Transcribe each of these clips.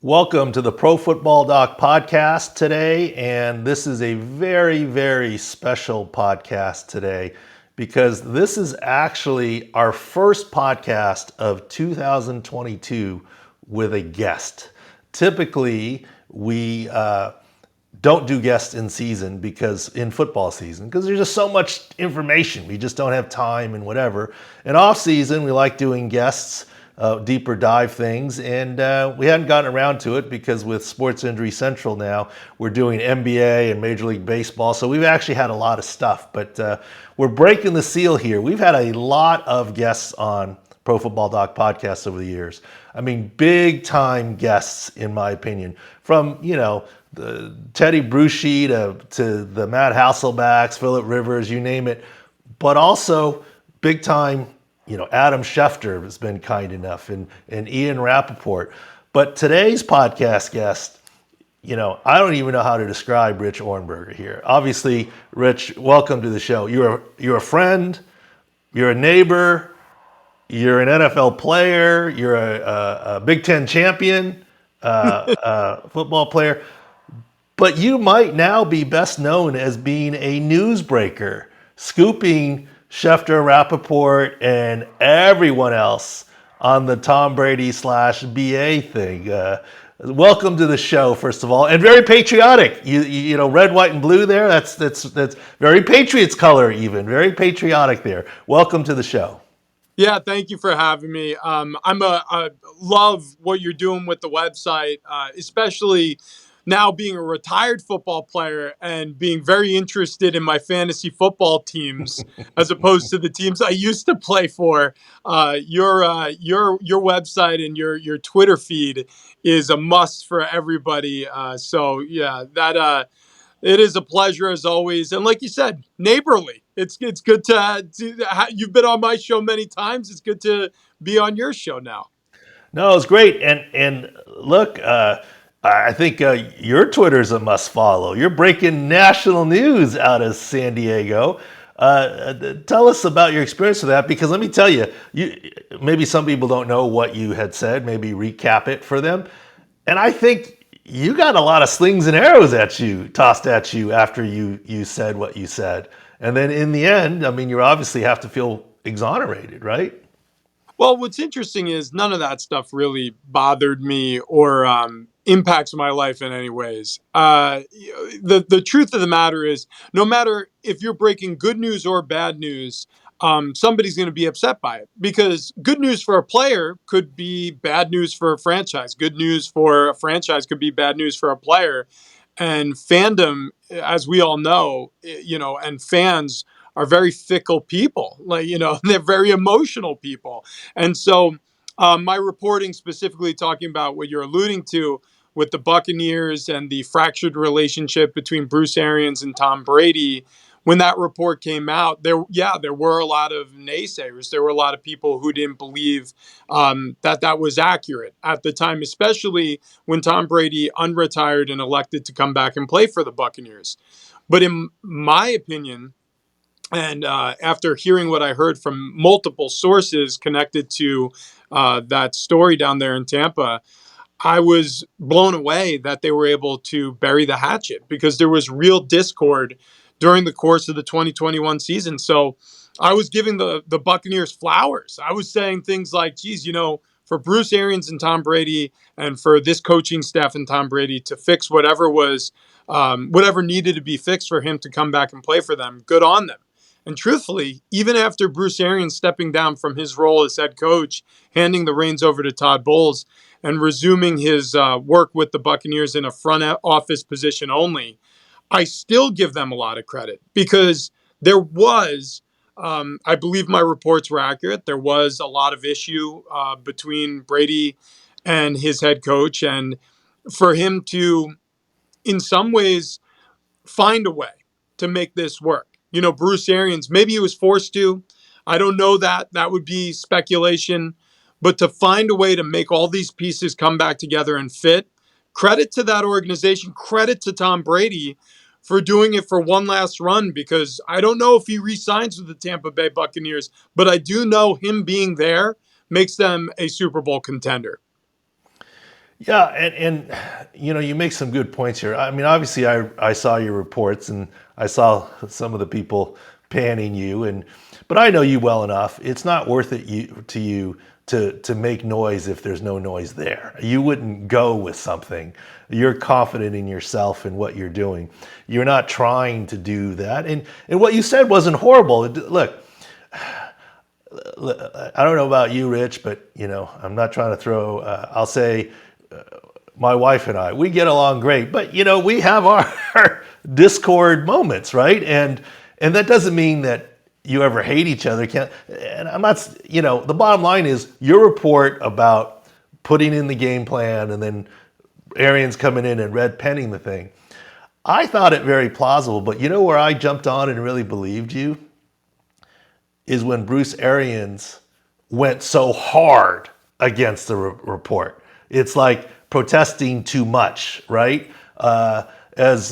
Welcome to the ProFootballDoc podcast today, and this is a very, very special podcast today because this is actually our first podcast of 2022 with a guest. Typically, we don't do guests in season in football season, because there's just so much information. We just don't have time and whatever. In off season, we like doing guests, deeper dive things, and we hadn't gotten around to it because with Sports Injury Central now, we're doing NBA and Major League Baseball. So we've actually had a lot of stuff, but we're breaking the seal here. We've had a lot of guests on Pro Football Doc podcasts over the years. I mean, big time guests, in my opinion, from, the Teddy Bruschi to the Matt Hasselbacks, Phillip Rivers, you name it, but also big time, Adam Schefter has been kind enough, and Ian Rappaport. But today's podcast guest, I don't even know how to describe Rich Ohrnberger here. Obviously, Rich, welcome to the show. You're a friend, you're a neighbor, you're an NFL player, you're a Big Ten champion, football player. But you might now be best known as being a newsbreaker, scooping Schefter, Rappaport, and everyone else on the Tom Brady /BA thing. Welcome to the show, first of all, and very patriotic. You know, red, white, and blue there. That's very Patriots color, even very patriotic there. Welcome to the show. Yeah, thank you for having me. I love what you're doing with the website, especially now being a retired football player and being very interested in my fantasy football teams as opposed to the teams I used to play for. Your website and your Twitter feed is a must for everybody. So yeah, that it is a pleasure as always, and like you said, neighborly. It's good you've been on my show many times. It's good to be on your show now. No, it's great, and look. I think your Twitter's a must follow. You're breaking national news out of San Diego. Tell us about your experience with that, because let me tell you, maybe some people don't know what you had said. Maybe recap it for them. And I think you got a lot of slings and arrows tossed at you after you said what you said. And then in the end, I mean, you obviously have to feel exonerated, right? Well, what's interesting is none of that stuff really bothered me or impacts my life in any ways. The truth of the matter is, no matter if you're breaking good news or bad news, somebody's going to be upset by it, because good news for a player could be bad news for a franchise. Good news for a franchise could be bad news for a player. And fandom, as we all know, and fans are very fickle people. They're very emotional people. And so my reporting, specifically talking about what you're alluding to with the Buccaneers and the fractured relationship between Bruce Arians and Tom Brady, when that report came out, there were a lot of naysayers. There were a lot of people who didn't believe that was accurate at the time, especially when Tom Brady unretired and elected to come back and play for the Buccaneers. But in my opinion, and after hearing what I heard from multiple sources connected to that story down there in Tampa, I was blown away that they were able to bury the hatchet, because there was real discord during the course of the 2021 season. So I was giving the Buccaneers flowers. I was saying things like, geez, for Bruce Arians and Tom Brady, and for this coaching staff and Tom Brady to fix whatever needed to be fixed for him to come back and play for them, good on them. And truthfully, even after Bruce Arians stepping down from his role as head coach, handing the reins over to Todd Bowles, and resuming his work with the Buccaneers in a front office position only, I still give them a lot of credit, because there was, I believe my reports were accurate, there was a lot of issue between Brady and his head coach, and for him to, in some ways, find a way to make this work. Bruce Arians, maybe he was forced to. I don't know that. That would be speculation. But to find a way to make all these pieces come back together and fit, credit to that organization, credit to Tom Brady for doing it for one last run, because I don't know if he re-signs with the Tampa Bay Buccaneers, but I do know him being there makes them a Super Bowl contender. Yeah, and you make some good points here. I mean, obviously, I saw your reports and I saw some of the people panning you, but I know you well enough. It's not worth it to you to make noise if there's no noise there. You wouldn't go with something. You're confident in yourself and what you're doing. You're not trying to do that, and what you said wasn't horrible. Look, I don't know about you, Rich, but I'm not trying to throw. I'll say my wife and I, we get along great, but we have our discord moments, right? And that doesn't mean that you ever hate each other. Can't, and I'm not, the bottom line is your report about putting in the game plan and then Arians coming in and red penning the thing. I thought it very plausible, but where I jumped on and really believed you is when Bruce Arians went so hard against the report. It's like protesting too much, right? As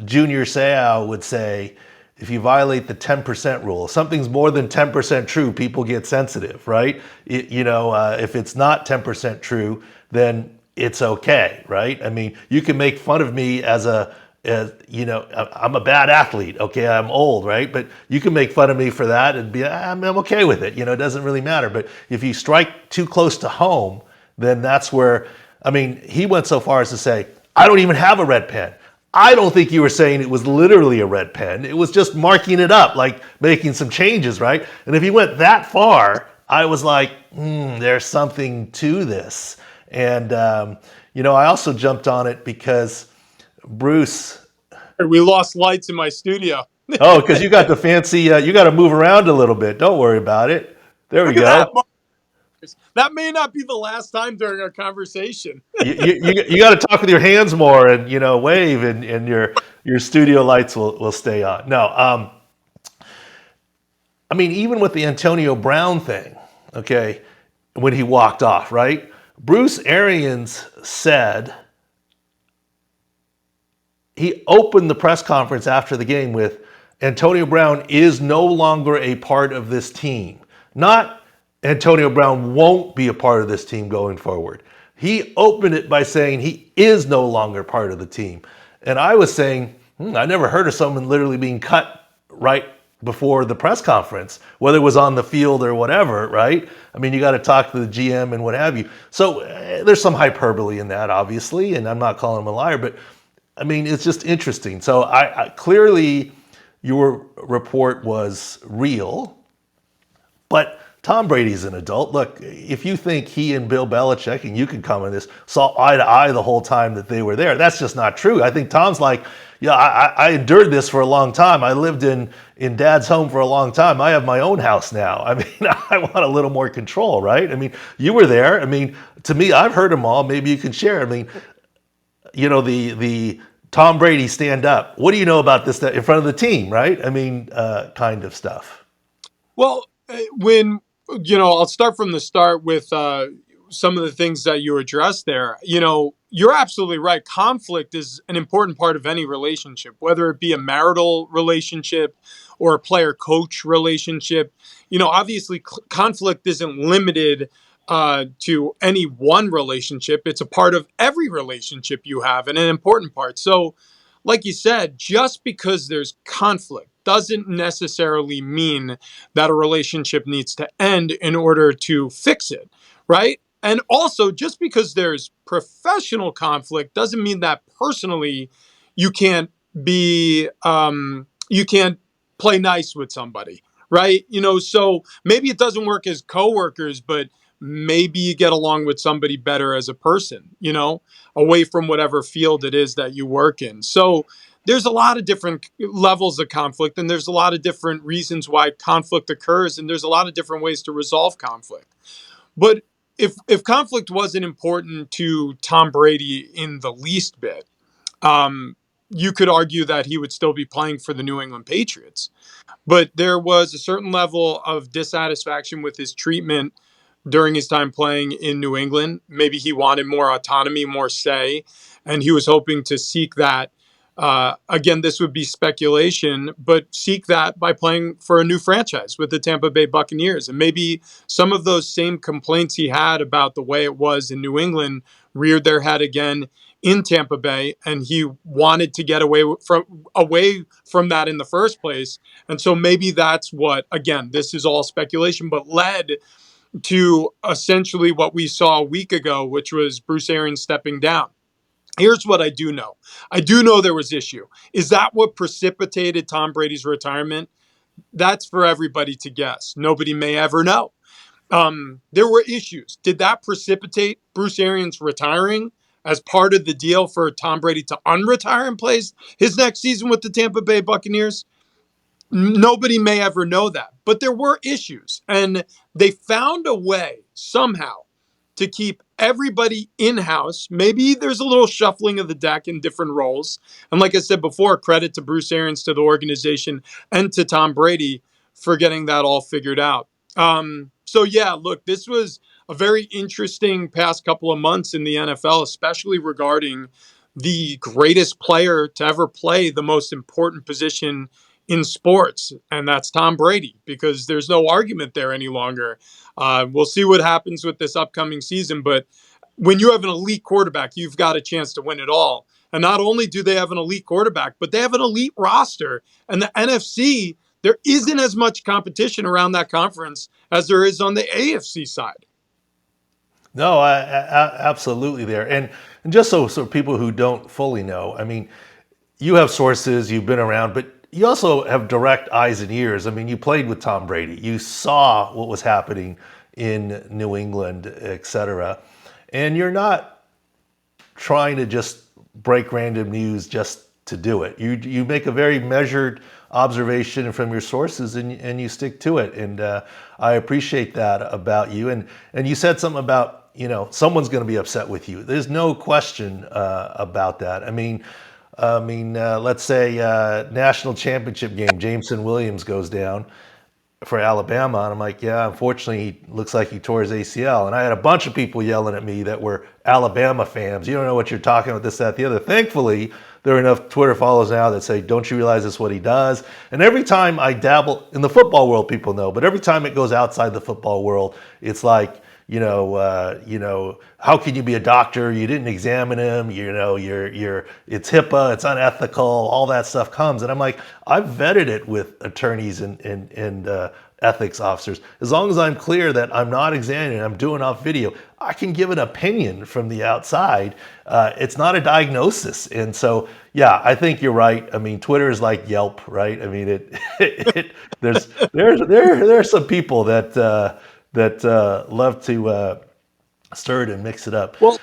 Junior Seau would say, if you violate the 10% rule, if something's more than 10% true, people get sensitive, right? If it's not 10% true, then it's okay, right? I mean, you can make fun of me as I'm a bad athlete. Okay, I'm old, right? But you can make fun of me for that and be, I'm okay with it. It doesn't really matter. But if you strike too close to home, then that's where, I mean, he went so far as to say, I don't even have a red pen. I don't think you were saying it was literally a red pen. It was just marking it up, like making some changes, right? And if he went that far, I was like, there's something to this. And, I also jumped on it because Bruce. We lost lights in my studio. Oh, because you got the fancy, you got to move around a little bit. Don't worry about it. There we Look at that, go. Marcus. That may not be the last time during our conversation. You got to talk with your hands more and wave, and your studio lights will stay on. No, I mean, even with the Antonio Brown thing, okay, when he walked off, right? Bruce Arians said, he opened the press conference after the game with, Antonio Brown is no longer a part of this team. Not Antonio Brown won't be a part of this team going forward. He opened it by saying he is no longer part of the team. And I was saying, I never heard of someone literally being cut right before the press conference, whether it was on the field or whatever, right? I mean, you got to talk to the GM and what have you. So there's some hyperbole in that, obviously, and I'm not calling him a liar, but I mean, it's just interesting. So I clearly your report was real, but Tom Brady's an adult. Look, if you think he and Bill Belichick, and you can comment on this, saw eye to eye the whole time that they were there, that's just not true. I think Tom's like, yeah, I endured this for a long time. I lived in Dad's home for a long time. I have my own house now. I mean, I want a little more control, right? I mean, you were there. I mean, to me, I've heard them all. Maybe you can share. I mean, the Tom Brady stand up. What do you know about this in front of the team, right? I mean, kind of stuff. Well, when I'll start from the start with some of the things that you addressed there. You're absolutely right. Conflict is an important part of any relationship, whether it be a marital relationship or a player-coach relationship. Obviously, conflict isn't limited to any one relationship. It's a part of every relationship you have and an important part. So, like you said, just because there's conflict doesn't necessarily mean that a relationship needs to end in order to fix it, right? And also, just because there's professional conflict doesn't mean that personally you can't you can't play nice with somebody, right? So maybe it doesn't work as coworkers, but maybe you get along with somebody better as a person, away from whatever field it is that you work in. So there's a lot of different levels of conflict, and there's a lot of different reasons why conflict occurs, and there's a lot of different ways to resolve conflict. But if conflict wasn't important to Tom Brady in the least bit, you could argue that he would still be playing for the New England Patriots. But there was a certain level of dissatisfaction with his treatment during his time playing in New England. Maybe he wanted more autonomy, more say, and he was hoping to seek that Again, this would be speculation, but seek that by playing for a new franchise with the Tampa Bay Buccaneers. And maybe some of those same complaints he had about the way it was in New England reared their head again in Tampa Bay, and he wanted to get away from that in the first place. And so maybe that's what, again, this is all speculation, but led to essentially what we saw a week ago, which was Bruce Arians stepping down. Here's what I do know. I do know there was issue. Is that what precipitated Tom Brady's retirement? That's for everybody to guess. Nobody may ever know. There were issues. Did that precipitate Bruce Arians retiring as part of the deal for Tom Brady to unretire and play his next season with the Tampa Bay Buccaneers? Nobody may ever know that, but there were issues, and they found a way somehow to keep everybody in-house. Maybe there's a little shuffling of the deck in different roles. And like I said before, credit to Bruce Arians, to the organization, and to Tom Brady for getting that all figured out. So yeah, look, this was a very interesting past couple of months in the NFL, especially regarding the greatest player to ever play the most important position in sports, and that's Tom Brady, because there's no argument there any longer. We'll see what happens with this upcoming season, but when you have an elite quarterback, you've got a chance to win it all. And not only do they have an elite quarterback, but they have an elite roster. And the NFC, there isn't as much competition around that conference as there is on the AFC side. No, absolutely there. And just so people who don't fully know, I mean, you have sources, you've been around, but you also have direct eyes and ears. I mean, you played with Tom Brady. You saw what was happening in New England, et cetera. And you're not trying to just break random news just to do it. You make a very measured observation from your sources, and you stick to it. And I appreciate that about you. And you said something about, someone's going to be upset with you. There's no question about that. Let's say national championship game, Jameson Williams goes down for Alabama, and I'm like, yeah, unfortunately, he looks like he tore his ACL. And I had a bunch of people yelling at me that were Alabama fans. You don't know what you're talking about, this, that, the other. Thankfully, there are enough Twitter follows now that say, don't you realize this is what he does? And every time I dabble in the football world, people know, but every time it goes outside the football world, it's like, how can you be a doctor? You didn't examine him. It's HIPAA, it's unethical. All that stuff comes, and I'm like, I've vetted it with attorneys and ethics officers. As long as I'm clear that I'm not examining, I'm doing off video, I can give an opinion from the outside. It's not a diagnosis, and so yeah, I think you're right. I mean, Twitter is like Yelp, right? I mean, there's some people that love to stir it and mix it up. Well,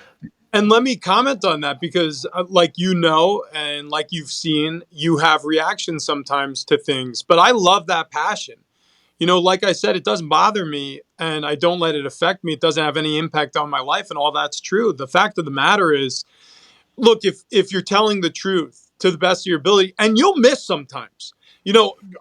and let me comment on that, because like and like you've seen, you have reactions sometimes to things, but I love that passion. Like I said, it doesn't bother me, and I don't let it affect me. It doesn't have any impact on my life, and all that's true. The fact of the matter is, look, if you're telling the truth to the best of your ability, and you'll miss sometimes,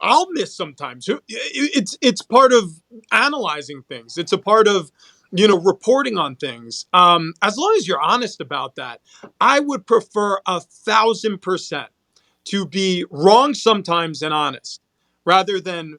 I'll miss sometimes. It's part of analyzing things. It's a part of reporting on things. As long as you're honest about that, I would prefer 1,000% to be wrong sometimes and honest, rather than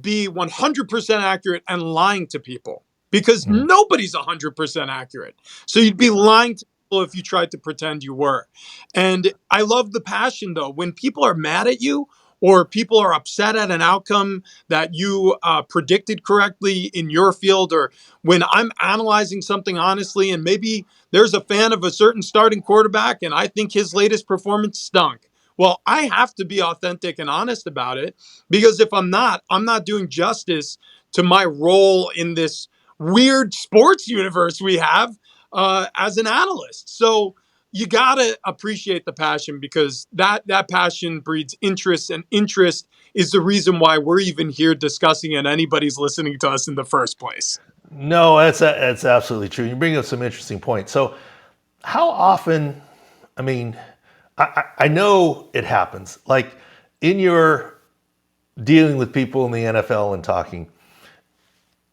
be 100% accurate and lying to people, because nobody's 100% accurate. So you'd be lying to people if you tried to pretend you were. And I love the passion, though. When people are mad at you, or people are upset at an outcome that you predicted correctly in your field, or when I'm analyzing something honestly, and maybe there's a fan of a certain starting quarterback and I think his latest performance stunk. Well, I have to be authentic and honest about it, because if I'm not doing justice to my role in this weird sports universe we have as an analyst. So you got to appreciate the passion, because that passion breeds interest, and interest is the reason why we're even here discussing it, and anybody's listening to us in the first place. No, that's absolutely true. You bring up some interesting points. So how often, I mean, I know it happens. Like in your dealing with people in the NFL and talking,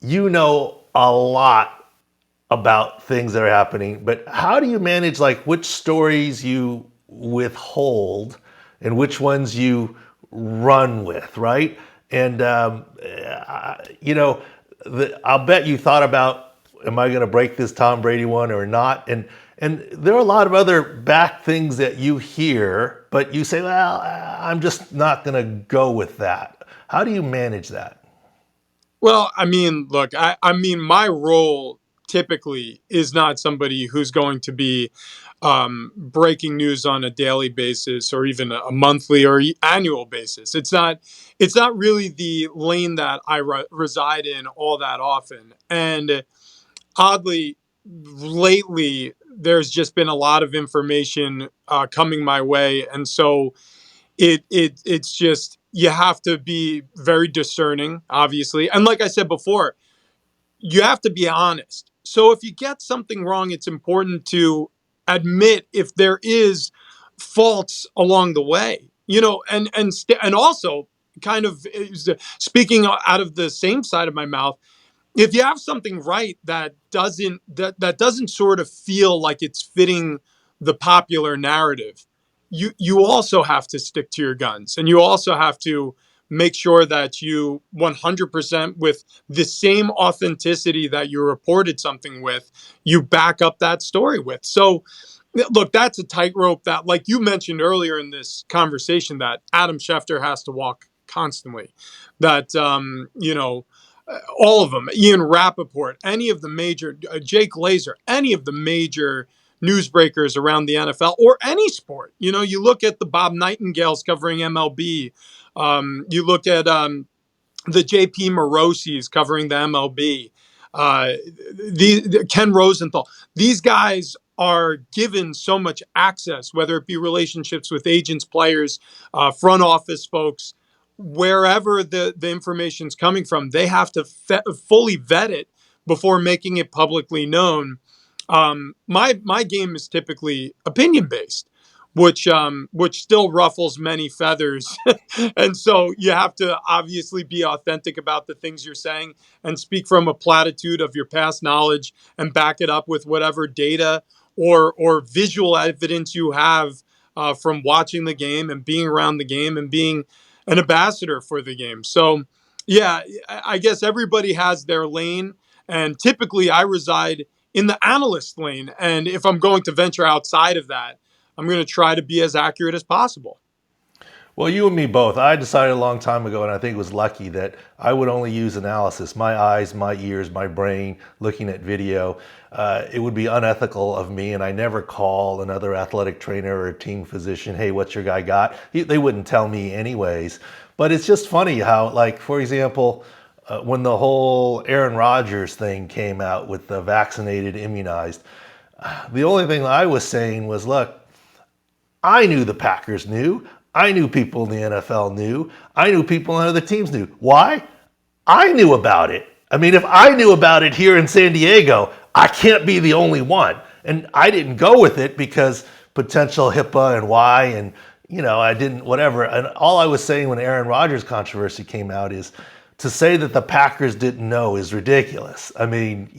a lot about things that are happening, but how do you manage like which stories you withhold and which ones you run with, right? And you know, I'll bet you thought about, am I going to break this Tom Brady one or not? And there are a lot of other back things that you hear, but you say, well, I'm just not going to go with that. How do you manage that? Well, I mean, look, I mean, my role typically is not somebody who's going to be breaking news on a daily basis or even a monthly or annual basis. It's not really the lane that I reside in all that often. And oddly, lately, there's just been a lot of information coming my way, and so it's just you have to be very discerning, obviously, and like I said before, you have to be honest. So if you get something wrong, it's important to admit if there is faults along the way, and also kind of speaking out of the same side of my mouth, if you have something right that doesn't sort of feel like it's fitting the popular narrative, you also have to stick to your guns, and you also have to make sure that you 100% with the same authenticity that you reported something with, you back up that story with. So look, that's a tightrope that, like you mentioned earlier in this conversation, that Adam Schefter has to walk constantly. That all of them, Ian Rappaport, any of the major, Jake Glazer, any of the major newsbreakers around the NFL or any sport. You look at the Bob Nightingales covering MLB. You look at the JP Morosi's covering the MLB. The Ken Rosenthal. These guys are given so much access, whether it be relationships with agents, players, front office folks, wherever the information's coming from, they have to fully vet it before making it publicly known. My game is typically opinion based, which still ruffles many feathers, and so you have to obviously be authentic about the things you're saying and speak from a platitude of your past knowledge and back it up with whatever data or visual evidence you have from watching the game and being around the game and being an ambassador for the game. So, yeah, I guess everybody has their lane, and typically I reside in the analyst lane. And if I'm going to venture outside of that, I'm going to try to be as accurate as possible. Well, you and me both. I decided a long time ago, and I think it was lucky, that I would only use analysis. My eyes, my ears, my brain, looking at video. It would be unethical of me, and I never call another athletic trainer or a team physician, hey, what's your guy got? They wouldn't tell me anyways. But it's just funny how, like, for example, when the whole Aaron Rodgers thing came out with the vaccinated, immunized, the only thing I was saying was, look, I knew the Packers knew. I knew people in the NFL knew. I knew people in other teams knew. Why? I knew about it. I mean, if I knew about it here in San Diego, I can't be the only one. And I didn't go with it because potential HIPAA and why, and I didn't, whatever. And all I was saying when Aaron Rodgers controversy came out is to say that the Packers didn't know is ridiculous. I mean,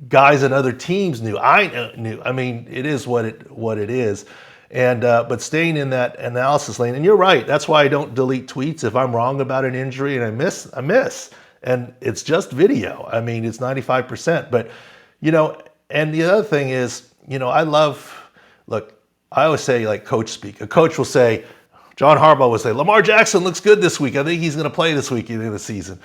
guys in other teams knew. I knew. I mean, it is what it is. And but staying in that analysis lane, and you're right. That's why I don't delete tweets. If I'm wrong about an injury and I miss, and it's just video. I mean, it's 95%. But and the other thing is, I love. Look, I always say, like, coach speak. A coach will say, John Harbaugh will say, Lamar Jackson looks good this week. I think he's going to play this week in the season.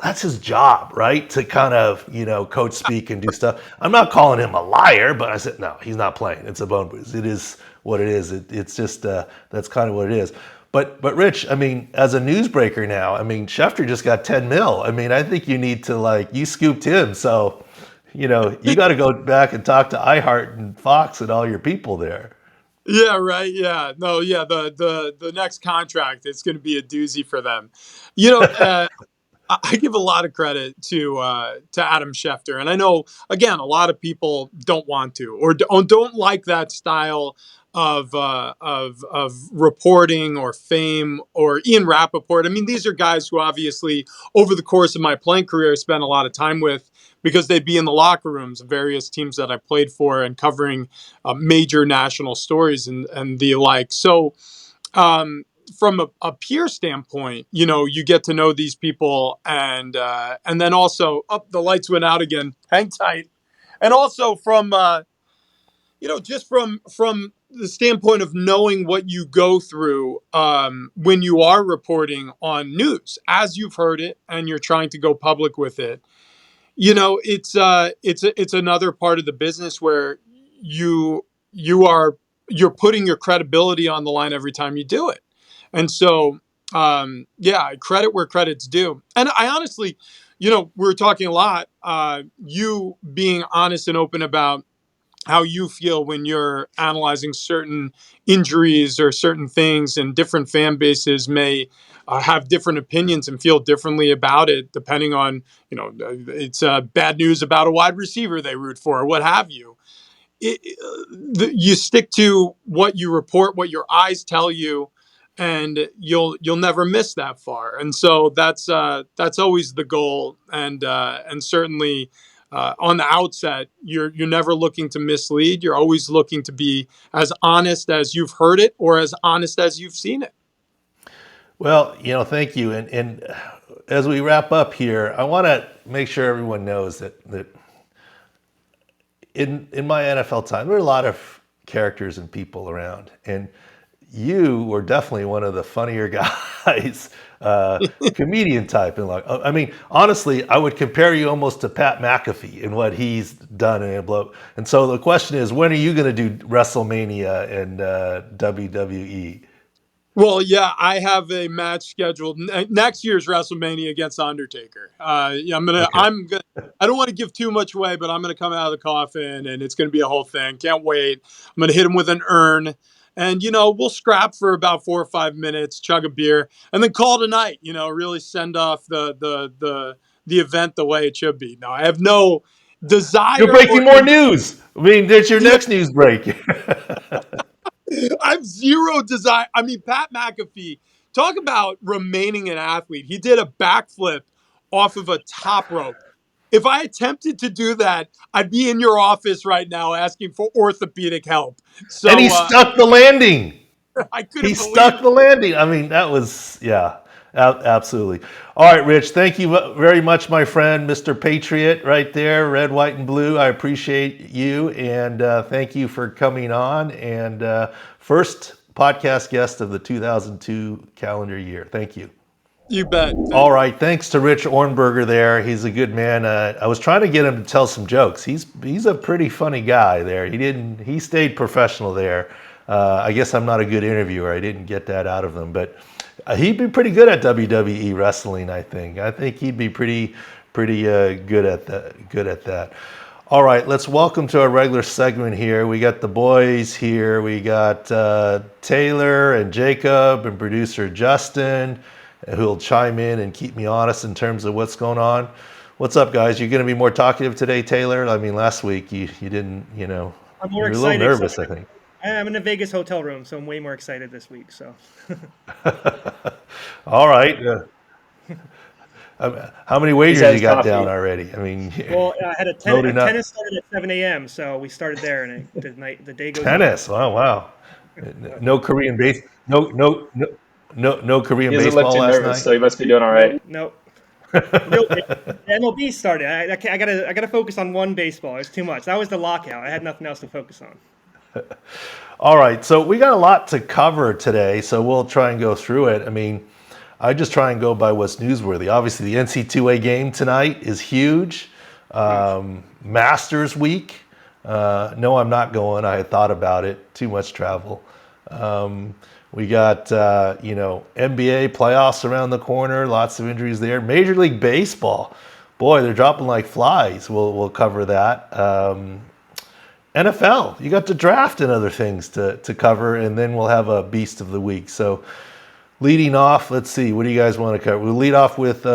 That's his job, right? To kind of, coach speak and do stuff. I'm not calling him a liar, but I said, no, he's not playing. It's a bone bruise. It is what it is. It's just, that's kind of what it is. But Rich, I mean, as a newsbreaker now, I mean, Schefter just got 10 mil. I mean, I think you need to, you scooped him. So, you got to go back and talk to iHeart and Fox and all your people there. Yeah, right. Yeah. No, yeah. The next contract, it's going to be a doozy for them. You know, I give a lot of credit to Adam Schefter, and I know, again, a lot of people don't want to or don't like that style of reporting or fame, or Ian Rappaport. I mean, these are guys who obviously over the course of my playing career I spent a lot of time with, because they'd be in the locker rooms of various teams that I played for and covering major national stories and the like. So from a peer standpoint, you get to know these people, and then also, the lights went out again. Hang tight. And also just from the standpoint of knowing what you go through when you are reporting on news, as you've heard it, and you're trying to go public with it. It's another part of the business where you you're putting your credibility on the line every time you do it. And so, yeah, credit where credit's due. And I honestly, we're talking a lot, you being honest and open about how you feel when you're analyzing certain injuries or certain things, and different fan bases may have different opinions and feel differently about it, depending on, it's bad news about a wide receiver they root for, or what have you. You stick to what you report, what your eyes tell you, and you'll never miss that far. And so that's always the goal, and certainly on the outset, you're never looking to mislead. You're always looking to be as honest as you've heard it, or as honest as you've seen it. Well, thank you. And as we wrap up here, I want to make sure everyone knows that in my NFL time, there were a lot of characters and people around, and you were definitely one of the funnier guys, comedian type. And I mean, honestly, I would compare you almost to Pat McAfee in what he's done in Blow. And so the question is, when are you going to do WrestleMania and WWE? Well, yeah, I have a match scheduled next year's WrestleMania against Undertaker. Yeah, Okay. I don't want to give too much away, but I'm gonna come out of the coffin, and it's gonna be a whole thing. Can't wait. I'm gonna hit him with an urn, and we'll scrap for about 4 or 5 minutes, chug a beer, and then call it a night. Really send off the event the way it should be. No, I have no desire. You're breaking more news. I mean, that's your next news break. I have zero desire. I mean, Pat McAfee, talk about remaining an athlete. He did a backflip off of a top rope. If I attempted to do that, I'd be in your office right now asking for orthopedic help. So, and he stuck the landing. I couldn't He believe stuck the landing. I mean, that was, yeah, absolutely. All right, Rich, thank you very much, my friend, Mr. Patriot, right there, red, white, and blue. I appreciate you, and thank you for coming on. And first podcast guest of the 2002 calendar year. Thank you. You bet. All right, thanks to Rich Ohrnberger there. He's a good man. I was trying to get him to tell some jokes. He's a pretty funny guy there. He stayed professional there. I guess I'm not a good interviewer. I didn't get that out of him, but he'd be pretty good at WWE wrestling. I think he'd be pretty good at that. All right, let's welcome to our regular segment here. We got the boys here. We got Taylor and Jacob and producer Justin, who'll chime in and keep me honest in terms of what's going on. What's up, guys? You're going to be more talkative today, Taylor? I mean, last week you didn't, I'm more you're excited. a little nervous, I think. I'm in a Vegas hotel room, so I'm way more excited this week. So, all right. How many wagers you got down already? I mean, well, I had a tennis started at 7 a.m., so we started there, and the day goes tennis. on. Oh, wow. No Korean base. No Korean He doesn't baseball look too last nervous, night. so he must be doing all right. Nope. The MLB started. I gotta focus on one baseball. It's too much. That was the lockout. I had nothing else to focus on. All right, so we got a lot to cover today, so we'll try and go through it. I mean, I just try and go by what's newsworthy. Obviously, the NCAA game tonight is huge. Masters week. No, I'm not going. I had thought about it. Too much travel. We got, NBA playoffs around the corner. Lots of injuries there. Major League Baseball. Boy, they're dropping like flies. We'll cover that. NFL, you got the draft and other things to cover, and then we'll have a Beast of the Week. So leading off, let's see, what do you guys want to cover? We'll lead off with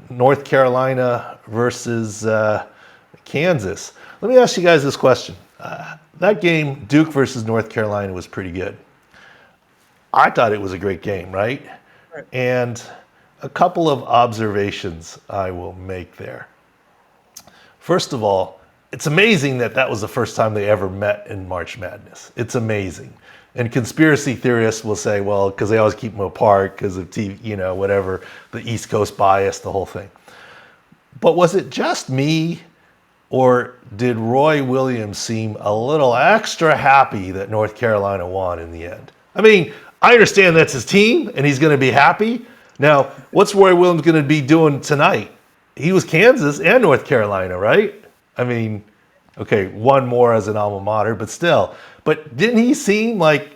North Carolina versus Kansas. Let me ask you guys this question. That game, Duke versus North Carolina, was pretty good. I thought it was a great game, right? And a couple of observations I will make there. First of all, it's amazing that was the first time they ever met in March Madness. It's amazing. And conspiracy theorists will say, well, because they always keep them apart because of TV, whatever, the East Coast bias, the whole thing. But was it just me, or did Roy Williams seem a little extra happy that North Carolina won in the end? I mean, I understand that's his team and he's going to be happy. Now, what's Roy Williams going to be doing tonight? He was Kansas and North Carolina, right? I mean, okay, one more as an alma mater, but still. But didn't he seem like,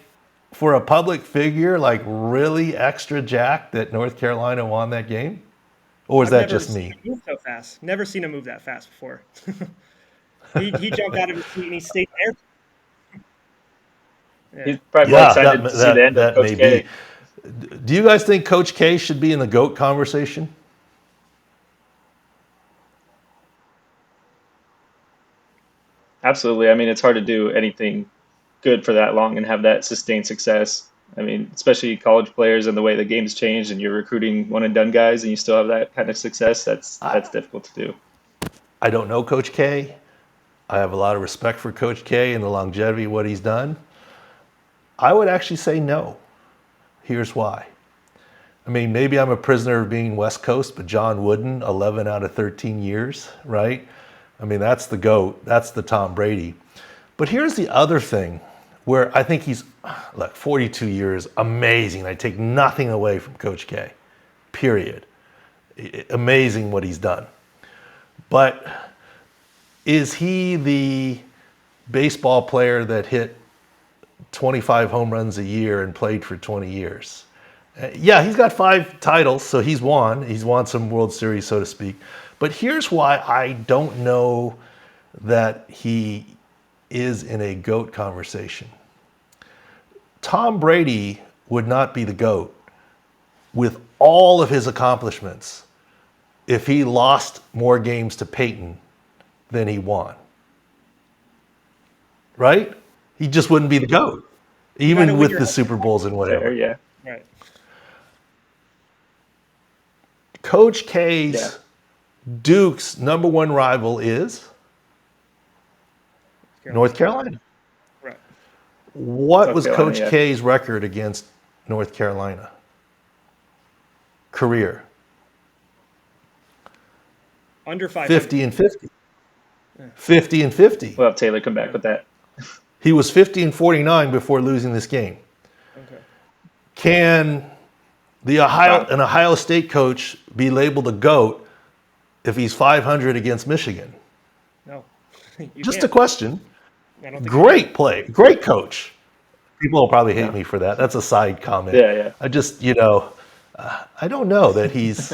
for a public figure, like really extra jacked that North Carolina won that game? Or was that just me? I've never seen him move so fast. Never seen him move that fast before. He jumped out of his seat and he stayed there. Yeah. He's probably more excited to see the end of Coach K. Do you guys think Coach K should be in the GOAT conversation? Absolutely. I mean, it's hard to do anything good for that long and have that sustained success. I mean, especially college players and the way the game's changed and you're recruiting one and done guys and you still have that kind of success, that's difficult to do. I don't know Coach K. I have a lot of respect for Coach K and the longevity of what he's done. I would actually say no. Here's why. I mean, maybe I'm a prisoner of being West Coast, but John Wooden, 11 out of 13 years, right? I mean, that's the GOAT. That's the Tom Brady. But here's the other thing where I think he's, 42 years, amazing. I take nothing away from Coach K, period. Amazing what he's done. But is he the baseball player that hit 25 home runs a year and played for 20 years? Yeah, he's got 5 titles, so he's won. He's won some World Series, so to speak. But here's why I don't know that he is in a GOAT conversation. Tom Brady would not be the GOAT with all of his accomplishments if he lost more games to Peyton than he won. Right? He just wouldn't be the GOAT, even with the Super Bowls and whatever. Fair, yeah. Right. Coach K's Duke's number one rival is North Carolina. Right. What was Coach K's record against North Carolina? Career. Under 500. 50 and 50. 50 and 50. We'll have Taylor come back with that. He was 50 and 49 before losing this game. Okay. Can an Ohio State coach be labeled a GOAT if he's 500 against Michigan? No. Just a question. I don't think Great play. Great coach. People will probably hate me for that. That's a side comment. Yeah. I just, I don't know that he's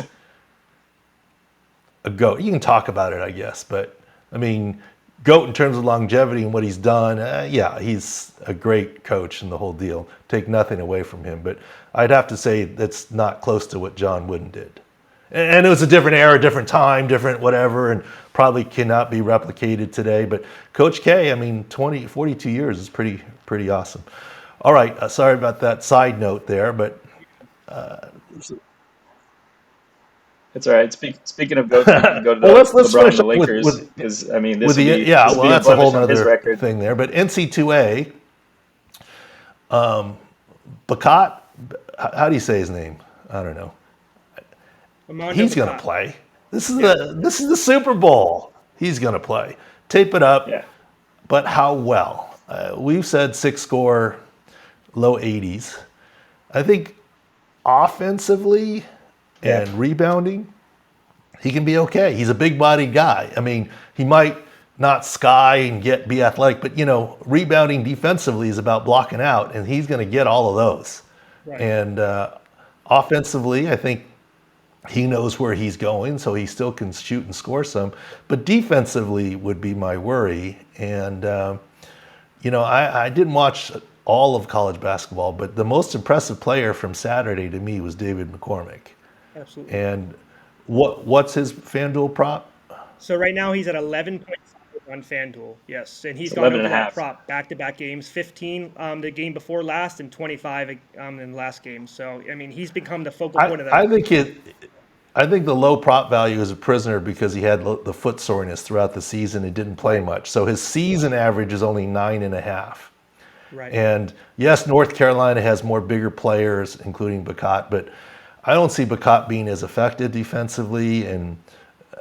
a GOAT. You can talk about it, I guess. But, I mean, GOAT in terms of longevity and what he's done, he's a great coach and the whole deal. Take nothing away from him. But I'd have to say that's not close to what John Wooden did. And it was a different era, different time, different whatever, and probably cannot be replicated today. But Coach K, 42 years is pretty awesome. All right, sorry about that side note there, but it's all right. Speaking of GOATs, we can go to let's LeBron finish and the up Lakers because this will be that's a whole other record. thing there. But NC2A, Bacat, how do you say his name? I don't know. He's going to play. This is the Super Bowl. He's going to play. Tape it up. Yeah. But how well? We've said 6 score, low 80s. I think offensively and rebounding, he can be okay. He's a big-bodied guy. I mean, he might not sky and be athletic, but, rebounding defensively is about blocking out, and he's going to get all of those. Right. And offensively, I think he knows where he's going, so he still can shoot and score some. But defensively would be my worry. And, I didn't watch all of college basketball, but the most impressive player from Saturday to me was David McCormick. Absolutely. And what's his FanDuel prop? So right now he's at 11.5 on FanDuel. Yes, and he's gone over that prop back-to-back games, 15 the game before last and 25 in the last game. So, he's become the focal point of that. I think the low prop value is a prisoner because he had the foot soreness throughout the season and didn't play much. So his season average is only 9.5. Right. And yes, North Carolina has more bigger players, including Bacot, but I don't see Bacot being as effective defensively, and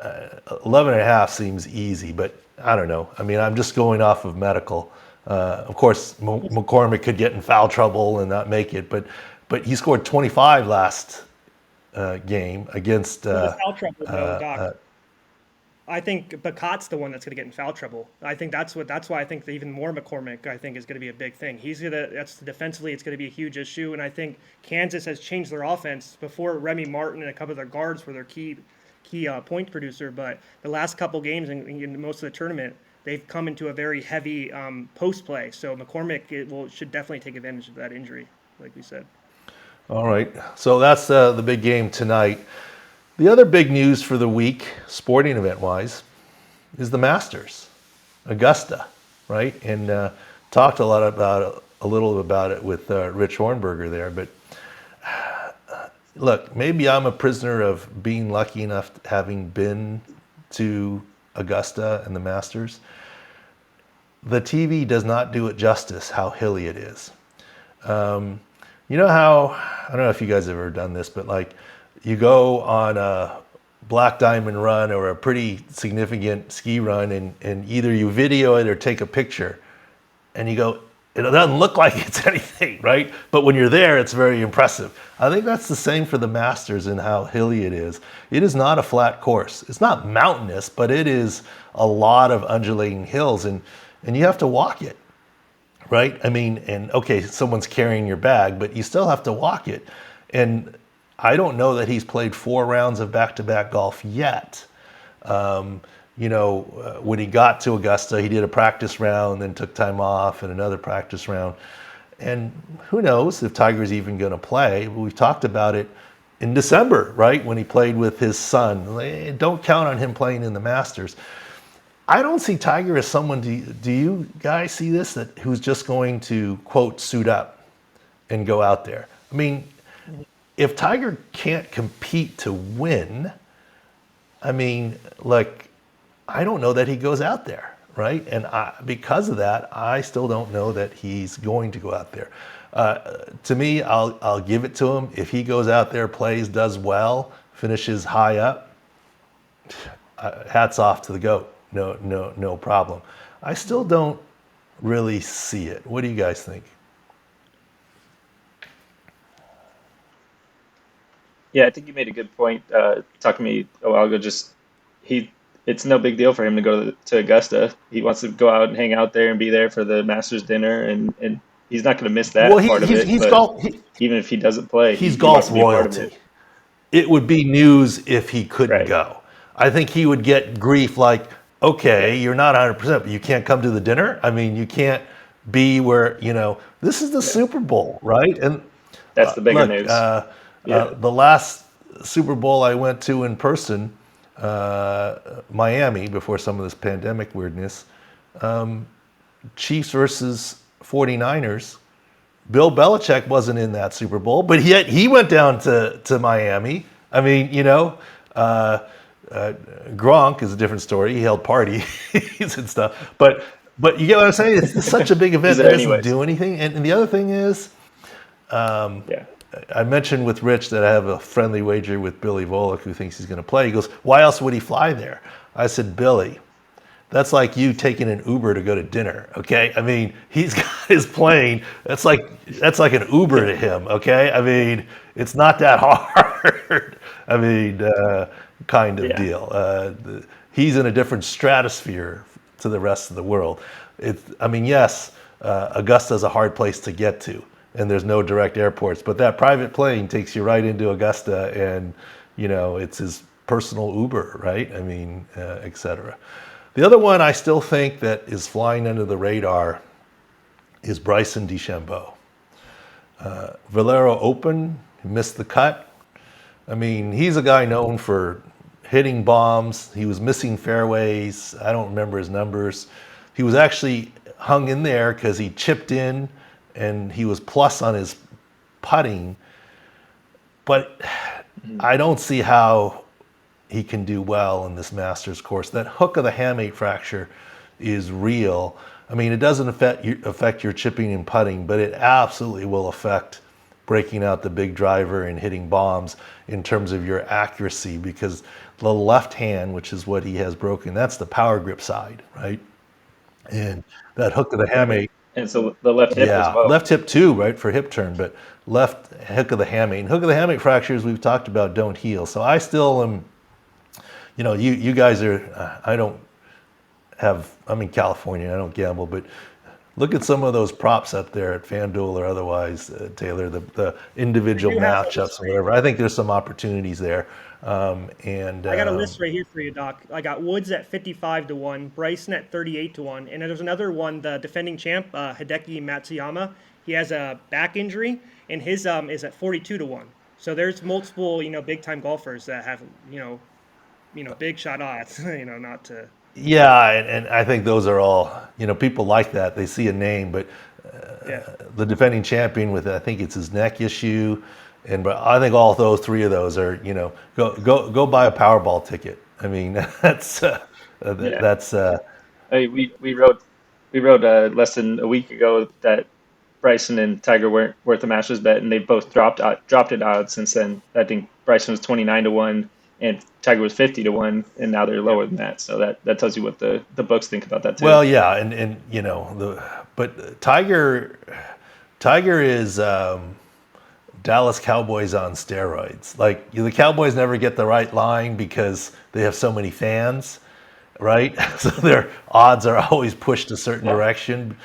11.5 seems easy, but I don't know. I mean, I'm just going off of medical. Of course, McCormick could get in foul trouble and not make it, but he scored 25 last game against. Well, the foul trouble, though, Doc. I think Bacot's the one that's going to get in foul trouble. I think that's why I think that even more McCormick, I think, is going to be a big thing. That's defensively, it's going to be a huge issue, and I think Kansas has changed their offense. Before, Remy Martin and a couple of their guards were their key point producer, but the last couple games in most of the tournament, they've come into a very heavy post play. So McCormick should definitely take advantage of that injury, like we said. All right, so that's the big game tonight. The other big news for the week, sporting event-wise, is the Masters, Augusta, right? And talked a little about it with Rich Ohrnberger there. But look, maybe I'm a prisoner of being lucky enough having been to Augusta and the Masters. The TV does not do it justice how hilly it is. You know how, I don't know if you guys have ever done this, but like, you go on a black diamond run or a pretty significant ski run, and either you video it or take a picture, and you go, it doesn't look like it's anything, right? But when you're there, it's very impressive. I think that's the same for the Masters and how hilly it is. It is not a flat course. It's not mountainous, but it is a lot of undulating hills, and you have to walk it, right? I mean, and okay, someone's carrying your bag, but you still have to walk it. And I don't know that he's played 4 rounds of back-to-back golf yet. When he got to Augusta, he did a practice round, then took time off and another practice round. And who knows if Tiger's even going to play. We've talked about it in December, right, when he played with his son. Don't count on him playing in the Masters. I don't see Tiger as someone, do you guys see this, who's just going to, quote, suit up and go out there? I mean, if Tiger can't compete to win, I mean, like, I don't know that he goes out there, right? And because of that, I still don't know that he's going to go out there. To me, I'll give it to him. If he goes out there, plays, does well, finishes high up, hats off to the GOAT. No problem. I still don't really see it. What do you guys think? Yeah, I think you made a good point. Talking to me a while ago, it's no big deal for him to go to Augusta. He wants to go out and hang out there and be there for the Masters dinner, and he's not going to miss that part of it. Even if he doesn't play, he's golf royalty. It would be news if he couldn't go. I think he would get grief like, okay, you're not 100%, but you can't come to the dinner? I mean, you can't be where, this is the Super Bowl, right? And that's the bigger news. The last Super Bowl I went to in person, Miami, before some of this pandemic weirdness, Chiefs versus 49ers. Bill Belichick wasn't in that Super Bowl, but yet he went down to Miami. I mean, Gronk is a different story. He held parties and stuff. But you get what I'm saying? It's such a big event that doesn't do anything. And the other thing is, I mentioned with Rich that I have a friendly wager with Billy Volek, who thinks he's going to play. He goes, why else would he fly there? I said, Billy, that's like you taking an Uber to go to dinner, okay? I mean, he's got his plane. That's like an Uber to him, okay? I mean, it's not that hard. I mean, kind of deal. He's in a different stratosphere to the rest of the world. Yes, Augusta's a hard place to get to, and there's no direct airports, but that private plane takes you right into Augusta, and it's his personal Uber, right? I mean, et cetera. The other one I still think that is flying under the radar is Bryson DeChambeau. Valero Open, he missed the cut. I mean, he's a guy known for hitting bombs. He was missing fairways. I don't remember his numbers. He was actually hung in there because he chipped in and he was plus on his putting. But I don't see how he can do well in this Masters course. That hook of the hamate fracture is real. I mean, it doesn't affect your chipping and putting, but it absolutely will affect breaking out the big driver and hitting bombs in terms of your accuracy, because the left hand, which is what he has broken, that's the power grip side, right? And that hook of the hamate, And so the left hip as yeah, well. left hip too, right, for hip turn, but left hook of the hamate. And hook of the hamate fractures we've talked about don't heal. So I still am, you guys are, I don't have, I'm in California, I don't gamble, but look at some of those props up there at FanDuel or otherwise, Taylor, the individual You have a matchups list or right whatever. I think there's some opportunities there. And I got a list right here for you, Doc. I got Woods at 55-1, Bryson at 38-1, and there's another one, the defending champ, Hideki Matsuyama. He has a back injury, and his is at 42-1. So there's multiple, big time golfers that have, big shot odds. Not to. yeah, and I think those are all, people like that. They see a name, but Yeah. the defending champion with, I think it's his neck issue. But I think all those three of those are, go buy a Powerball ticket. I mean, that's We wrote less than a week ago that Bryson and Tiger weren't worth a Masters bet, and they both dropped it out since then. I think Bryson was 29-1 and Tiger was 50-1, and now they're lower than that. So that tells you what the books think about that too. Well, yeah, and but Tiger is Dallas Cowboys on steroids. Like, the Cowboys never get the right line because they have so many fans, right? So their odds are always pushed a certain direction.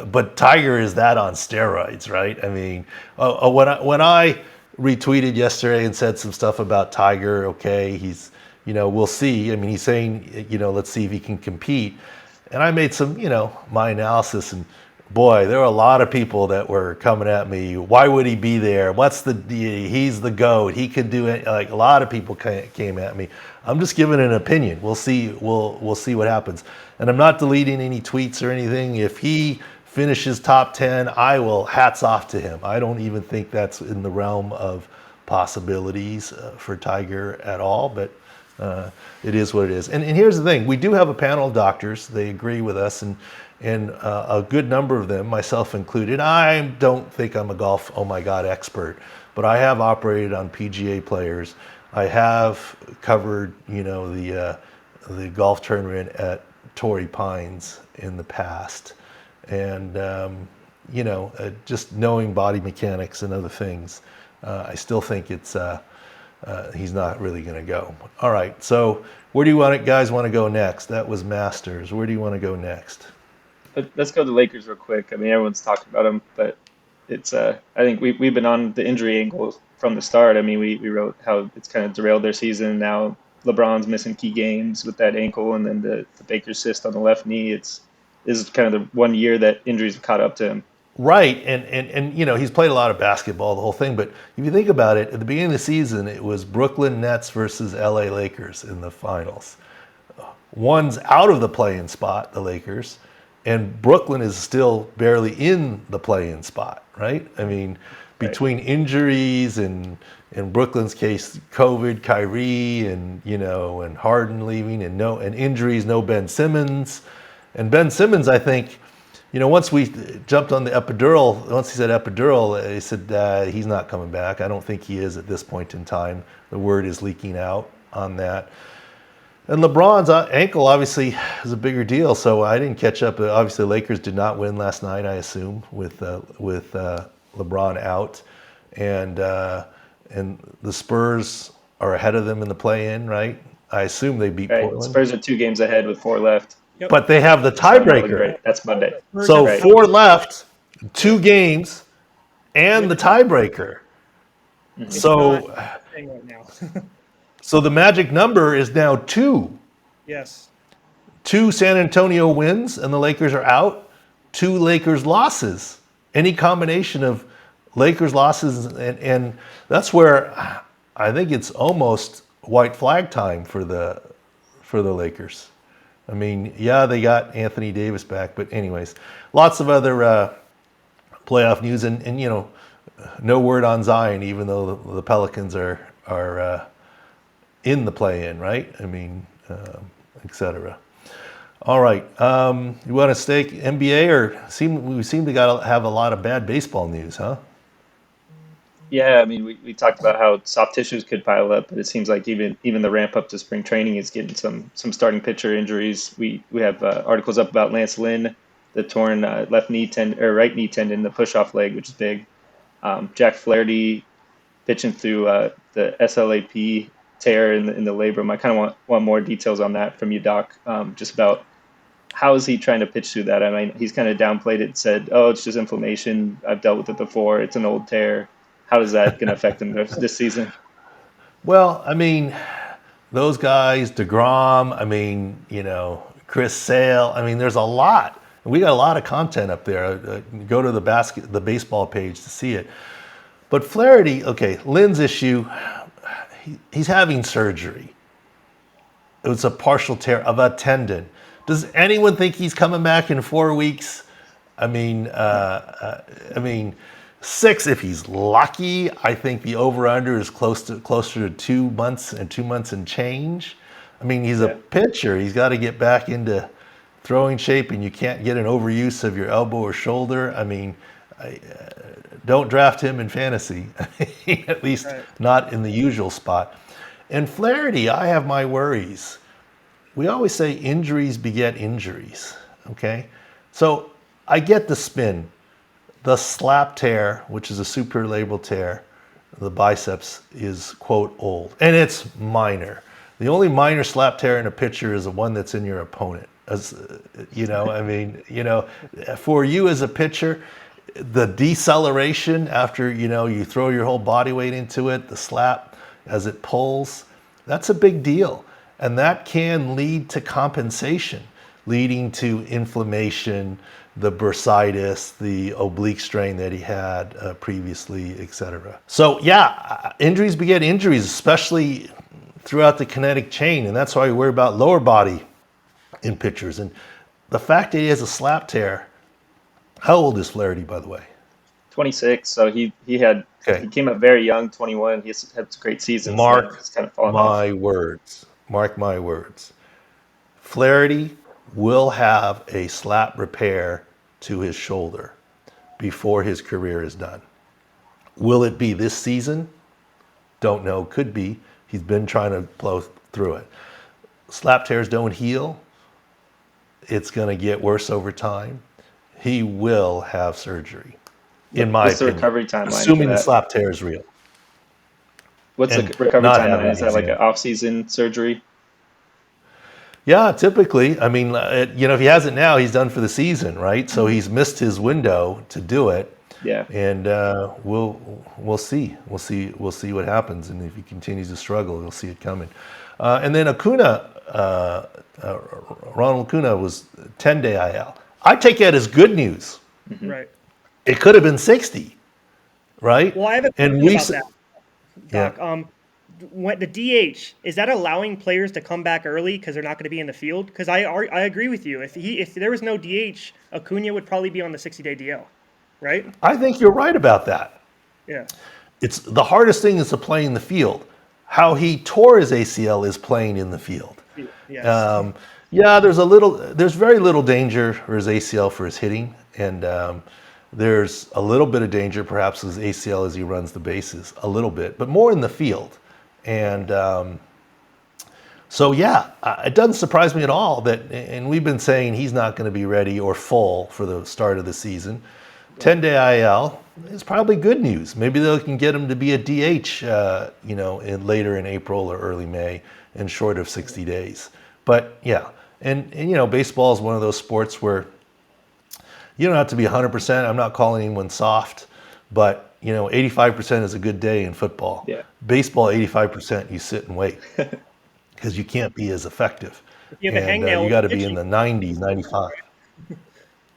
But Tiger is that on steroids, right? I mean, when I retweeted yesterday and said some stuff about Tiger, okay, he's, we'll see. I mean, he's saying, let's see if he can compete. And I made some, my analysis, and boy, there were a lot of people that were coming at me. Why would he be there? He's the GOAT. He could do it. Like, a lot of people came at me. I'm just giving an opinion. We'll see. We'll see what happens. And I'm not deleting any tweets or anything. If he finishes top 10, I will, hats off to him. I don't even think that's in the realm of possibilities for Tiger at all, but it is what it is. And here's the thing. We do have a panel of doctors. They agree with us, and a good number of them, myself included. I don't think I'm a golf, oh my God, expert, but I have operated on PGA players. I have covered, the golf tournament at Torrey Pines in the past. And, just knowing body mechanics and other things, I still think it's he's not really going to go. All right, so where do you guys want to go next? That was Masters. Where do you want to go next? Let's go to the Lakers real quick. I mean, everyone's talking about them, but it's I think we've been on the injury angle from the start. I mean, we wrote how it's kind of derailed their season. Now LeBron's missing key games with that ankle, and then the Baker cyst on the left knee. This is kind of the 1 year that injuries have caught up to him. Right, and he's played a lot of basketball, the whole thing. But if you think about it, at the beginning of the season, it was Brooklyn Nets versus LA Lakers in the finals. One's out of the play-in spot, the Lakers, and Brooklyn is still barely in the play-in spot, right? I mean, between injuries and in Brooklyn's case, COVID, Kyrie, and Harden leaving, and injuries, no Ben Simmons. And Ben Simmons, I think, once we jumped on the epidural, once he said epidural, he said he's not coming back. I don't think he is at this point in time. The word is leaking out on that. And LeBron's ankle obviously is a bigger deal, so I didn't catch up. Obviously, the Lakers did not win last night, I assume, with LeBron out, and the Spurs are ahead of them in the play-in, right? I assume they beat Portland. Spurs are 2 games ahead with 4 left. Yep. But they have the tiebreaker. That's Monday. So 4 left, 2 games, and the tiebreaker. So, Right now. so the magic number is now 2. Yes. 2 San Antonio wins, and the Lakers are out. 2 Lakers losses. Any combination of Lakers losses, and that's where I think it's almost white flag time for the Lakers. I mean, yeah, they got Anthony Davis back, but anyways, lots of other playoff news, and no word on Zion, even though the Pelicans are in the play-in, right? I mean, et cetera. All right. You want to stay NBA or we seem to have a lot of bad baseball news, huh? Yeah, I mean, we talked about how soft tissues could pile up, but it seems like even the ramp up to spring training is getting some starting pitcher injuries. We have articles up about Lance Lynn, the torn left knee tendon or right knee tendon, the push off leg, which is big. Jack Flaherty pitching through the SLAP tear in the labrum. I kind of want more details on that from you, Doc. Just about how is he trying to pitch through that? I mean, he's kind of downplayed it, said, "Oh, it's just inflammation. I've dealt with it before. It's an old tear." How is that going to affect him this season? Well, I mean, those guys, DeGrom, I mean, Chris Sale, I mean, there's a lot. We got a lot of content up there. Go to the baseball page to see it. But Flaherty, okay, Lynn's issue, he's having surgery. It was a partial tear of a tendon. Does anyone think he's coming back in 4 weeks? I mean, 6 if he's lucky. I think the over/under is closer to 2 months and 2 months and change. I mean, he's a pitcher. He's got to get back into throwing shape, and you can't get an overuse of your elbow or shoulder. I mean, don't draft him in fantasy, at least not in the usual spot. And Flaherty, I have my worries. We always say injuries beget injuries, okay? So I get the spin. The slap tear, which is a supralabral tear, the biceps is, quote, old. And it's minor. The only minor slap tear in a pitcher is the one that's in your opponent. For you as a pitcher, the deceleration after, you throw your whole body weight into it, the slap as it pulls, that's a big deal. And that can lead to compensation, leading to inflammation, the bursitis, the oblique strain that he had previously, et cetera. So yeah, injuries beget injuries, especially throughout the kinetic chain. And that's why we worry about lower body in pitchers. And the fact that he has a slap tear, how old is Flaherty, by the way? 26. So he came up very young, 21. He's had great seasons. Mark It's kind of fallen my off. words. Mark my words. Flaherty will have a slap repair to his shoulder before his career is done. Will it be this season? Don't know. Could be. He's been trying to blow through it. Slap tears don't heal. It's going to get worse over time. He will have surgery, in my What's the opinion. recovery timeline for Assuming the that? slap tear is real. What's the And recovery not timeline? having Is that like exam. an off-season surgery? Yeah, typically. I mean, if he has it now, he's done for the season, right? So he's missed his window to do it. Yeah. And we'll see. We'll see what happens. And if he continues to struggle, we'll see it coming. And then Ronald Acuna was 10-day IL. I take that as good news. Right. It could have been 60, right? Well, I have a question about that, Doc. When the DH, is that allowing players to come back early because they're not going to be in the field? Because I agree with you. If there was no DH, Acuna would probably be on the 60-day DL, right? I think you're right about that. Yeah. It's the hardest thing is to play in the field. How he tore his ACL is playing in the field. Yes. There's very little danger for his ACL for his hitting, and there's a little bit of danger perhaps with his ACL as he runs the bases, a little bit, but more in the field. And it doesn't surprise me at all that, and we've been saying he's not going to be ready or full for the start of the season. 10-day IL is probably good news. Maybe they can get him to be a DH, later in April or early May, and short of 60 days. But yeah, and baseball is one of those sports where you don't have to be 100%. I'm not calling anyone soft, but 85% is a good day in football. Yeah. Baseball, 85% you sit and wait because you can't be as effective. If you have a hangnail, you got to be in the 90s, 95.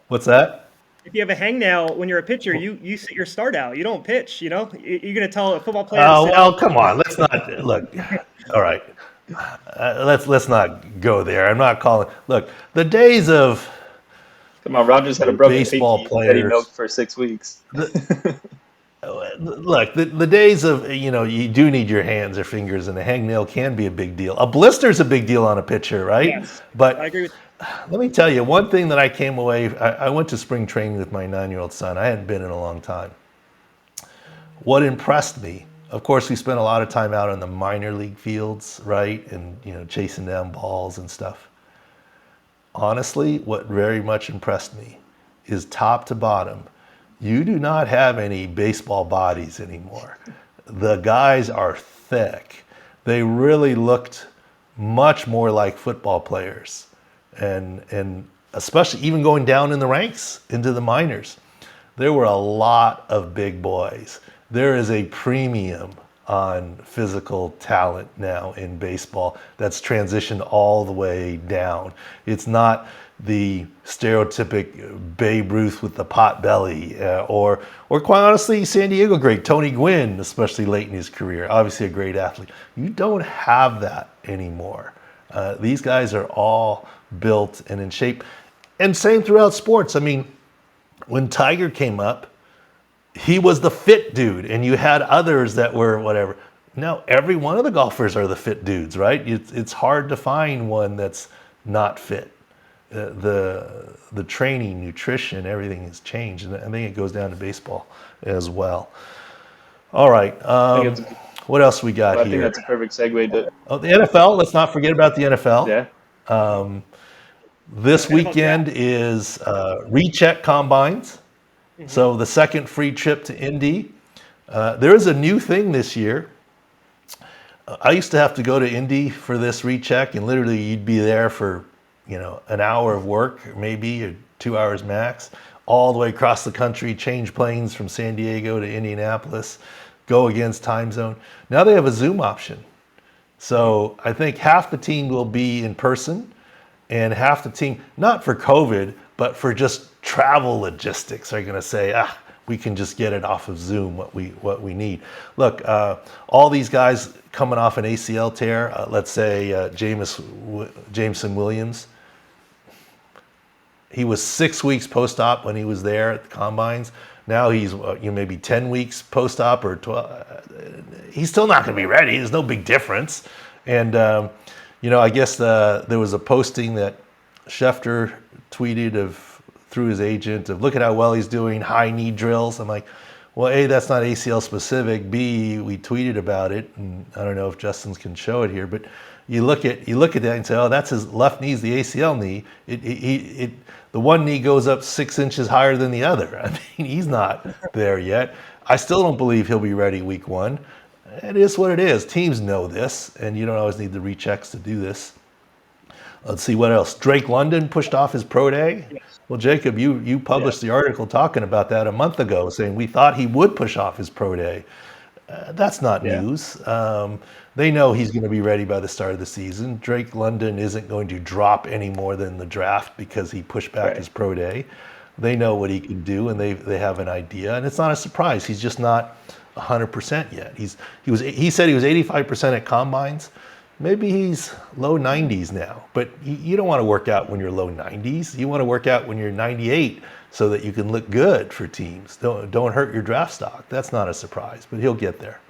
What's that? If you have a hangnail when you're a pitcher, you sit your start out. You don't pitch. You're going to tell a football player. Oh well, come on. Let's not look. All right, let's not go there. I'm not calling. Look, the days of Come on, Rogers had a broken baseball pinky players that he milked for 6 weeks. Look, the days of, you do need your hands or fingers, and a hangnail can be a big deal. A blister's a big deal on a pitcher, right? Yes, I But agree with. let me tell you, one thing that I came away, I went to spring training with my 9-year-old son. I hadn't been in a long time. What impressed me, of course, we spent a lot of time out on the minor league fields, right? And, chasing down balls and stuff. Honestly, what very much impressed me is top to bottom, you do not have any baseball bodies anymore. The guys are thick. They really looked much more like football players. And especially even going down in the ranks into the minors, there were a lot of big boys. There is a premium on physical talent now in baseball that's transitioned all the way down. It's not the stereotypic Babe Ruth with the pot belly, or quite honestly, San Diego great Tony Gwynn, especially late in his career, obviously a great athlete. You don't have that anymore. These guys are all built and in shape, and same throughout sports. I mean, when Tiger came up, he was the fit dude, and you had others that were whatever. Now, every one of the golfers are the fit dudes, right? It's hard to find one that's not fit. The training, nutrition, everything has changed, and I think it goes down to baseball as well. All right, what else we got I here? think that's a perfect segue to the NFL. Let's not forget about the NFL. yeah. This weekend is recheck combines. So the second free trip to Indy. There is a new thing this year. I used to have to go to Indy for this recheck, and literally you'd be there for, an hour of work, maybe, or 2 hours max, all the way across the country, change planes from San Diego to Indianapolis, go against time zone. Now they have a Zoom option. So I think half the team will be in person, and half the team, not for COVID, but for just travel logistics, are going to say, we can just get it off of Zoom, what we need. Look, all these guys coming off an ACL tear, let's say Jameson Williams, he was 6 weeks post-op when he was there at the combines. Now he's maybe 10 weeks post-op or 12. He's still not going to be ready. There's no big difference. And, I guess there was a posting that Schefter tweeted through his agent of, look at how well he's doing, high knee drills. I'm like, well, A, that's not ACL specific. B, we tweeted about it, and I don't know if Justin's can show it here, but you look at that and say, oh, that's his left knee's the ACL knee. The one knee goes up 6 inches higher than the other. I mean, he's not there yet. I still don't believe he'll be ready week one. It is what it is. Teams know this, and you don't always need the rechecks to do this. Let's see what else. Drake London pushed off his pro day. Well, Jacob, you published the article talking about that a month ago, saying we thought he would push off his pro day. That's not news. They know he's going to be ready by the start of the season. Drake London isn't going to drop any more than the draft because he pushed back his pro day. They know what he can do, and they have an idea, and it's not a surprise. He's just not 100% yet. He said he was 85% at combines. Maybe he's low 90s now, but you don't want to work out when you're low 90s. You want to work out when you're 98 so that you can look good for teams. Don't hurt your draft stock. That's not a surprise, but he'll get there.